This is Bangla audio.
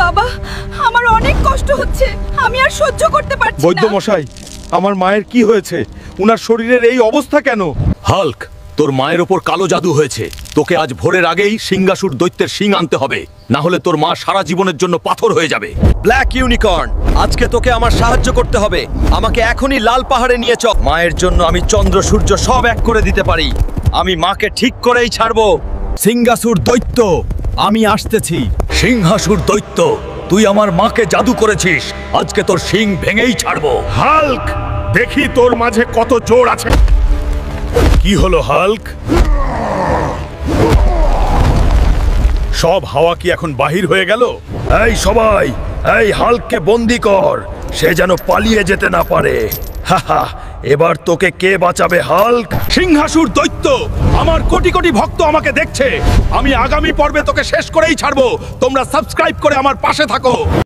বাবা, আমার অনেক কষ্ট হচ্ছে, আমি আর সহ্য করতে পারছি না। বৈদ্য মশাই, আমার মায়ের কি হয়েছে? উনার শরীরের এই অবস্থা কেন? হাল্ক, তোর মায়ের ওপর কালো জাদু হয়েছে। তোকে আজ ভোরের আগেই সিংহাসুর দৈত্যের শিং আনতে হবে, না হলে তোর মা সারা জীবনের জন্য পাথর হয়ে যাবে। ব্ল্যাক ইউনিকর্ন, আজকে তোকে আমার সাহায্য করতে হবে। আমাকে এখনই লাল পাহাড়ে নিয়ে চল। মায়ের জন্য আমি চন্দ্র সূর্য সব এক করে দিতে পারি। আমি মাকে ঠিক করেই ছাড়বো। সিংহাসুর দৈত্য, আমি আসতেছি। সিংহাসুর দৈত্য, তুই আমার মাকে জাদু করেছিস, আজকে তোর শিং ভেঙেই ছাড়বো। হাল্ক, দেখি তোর মাঝে কত জোর আছে। কি হলো হাল্ক? সব হাওয়া কি এখন বাহির হয়ে গেল? এই সবাই, এই হাল্ককে বন্দি কর, সে যেন পালিয়ে যেতে না পারে। হাহা, এবার তোকে কে বাঁচাবে হাল্ক? সিংহাসুর দৈত্য, আমার কোটি কোটি ভক্ত আমাকে দেখছে। আমি আগামী পর্বে তোকে শেষ করেই ছাড়বো। তোমরা সাবস্ক্রাইব করে আমার পাশে থাকো।